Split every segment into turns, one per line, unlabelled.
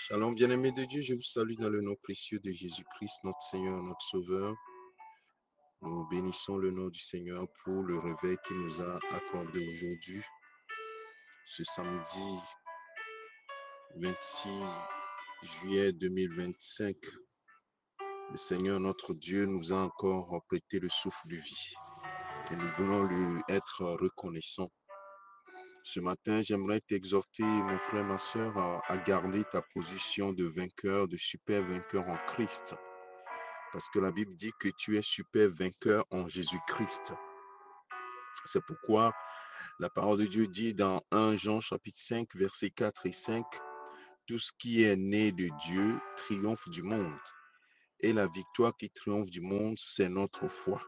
Shalom, bien-aimés de Dieu, je vous salue dans le nom précieux de Jésus-Christ, notre Seigneur, notre Sauveur. Nous bénissons le nom du Seigneur pour le réveil qu'il nous a accordé aujourd'hui, ce samedi 26 juillet 2025. Le Seigneur, notre Dieu, nous a encore prêté le souffle de vie et nous voulons lui être reconnaissants. Ce matin, j'aimerais t'exhorter, mon frère, ma soeur, à garder ta position de vainqueur, de super vainqueur en Christ. Parce que la Bible dit que tu es super vainqueur en Jésus-Christ. C'est pourquoi la parole de Dieu dit dans 1 Jean chapitre 5, versets 4 et 5, tout ce qui est né de Dieu triomphe du monde. Et la victoire qui triomphe du monde, c'est notre foi.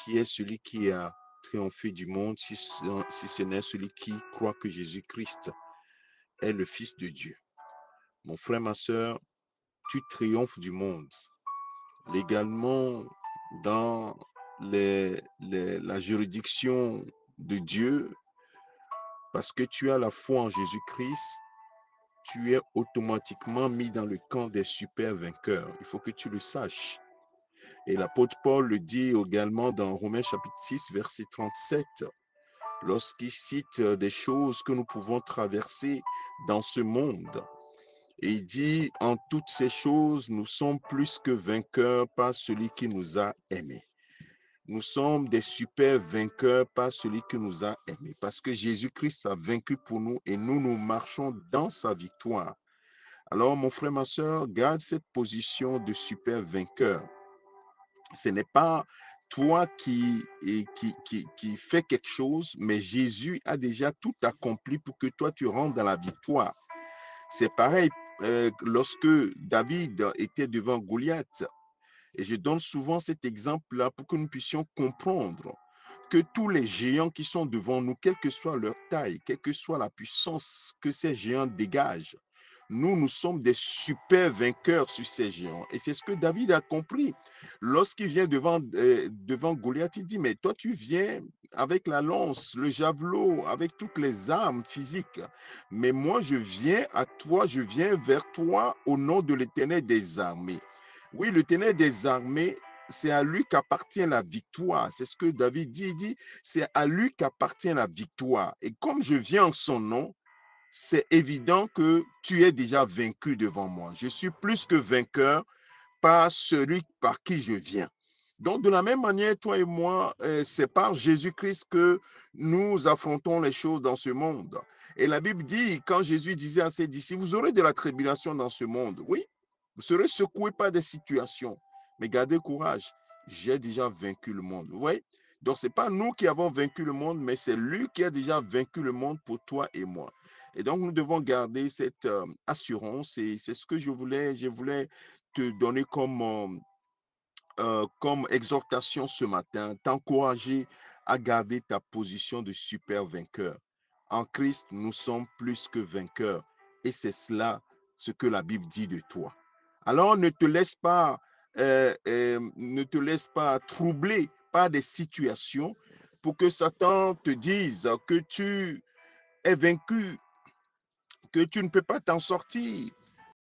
Qui est celui qui a triomphé du monde si ce n'est celui qui croit que Jésus-Christ est le Fils de Dieu? Mon frère, ma soeur, tu triomphes du monde. Légalement, dans la juridiction de Dieu, parce que tu as la foi en Jésus-Christ, tu es automatiquement mis dans le camp des super vainqueurs. Il faut que tu le saches. Et l'apôtre Paul le dit également dans Romains chapitre 6, verset 37, lorsqu'il cite des choses que nous pouvons traverser dans ce monde. Et il dit, en toutes ces choses, nous sommes plus que vainqueurs par celui qui nous a aimés. Nous sommes des super vainqueurs par celui qui nous a aimés. Parce que Jésus-Christ a vaincu pour nous et nous marchons dans sa victoire. Alors, mon frère, ma soeur, garde cette position de super vainqueur. Ce n'est pas toi qui fais quelque chose, mais Jésus a déjà tout accompli pour que toi, tu rentres dans la victoire. C'est pareil lorsque David était devant Goliath. Et je donne souvent cet exemple-là pour que nous puissions comprendre que tous les géants qui sont devant nous, quelle que soit leur taille, quelle que soit la puissance que ces géants dégagent, nous sommes des super vainqueurs sur ces géants. Et c'est ce que David a compris. Lorsqu'il vient devant Goliath, il dit, mais toi tu viens avec la lance, le javelot, avec toutes les armes physiques. Mais moi je viens à toi, je viens vers toi au nom de l'Éternel des armées. Oui, l'Éternel des armées, c'est à lui qu'appartient la victoire. C'est ce que David dit. Il dit, c'est à lui qu'appartient la victoire. Et comme je viens en son nom, c'est évident que tu es déjà vaincu devant moi. Je suis plus que vainqueur par celui par qui je viens. Donc, de la même manière, toi et moi, c'est par Jésus-Christ que nous affrontons les choses dans ce monde. Et la Bible dit, quand Jésus disait à ses disciples, vous aurez de la tribulation dans ce monde. Oui, vous serez secoués par des situations. Mais gardez courage, j'ai déjà vaincu le monde. Vous voyez? Donc, ce n'est pas nous qui avons vaincu le monde, mais c'est lui qui a déjà vaincu le monde pour toi et moi. Et donc, nous devons garder cette assurance et c'est ce que je voulais te donner comme exhortation ce matin, t'encourager à garder ta position de super vainqueur. En Christ, nous sommes plus que vainqueurs et c'est cela ce que la Bible dit de toi. Alors, ne te laisse pas troubler par des situations pour que Satan te dise que tu es vaincu, que tu ne peux pas t'en sortir,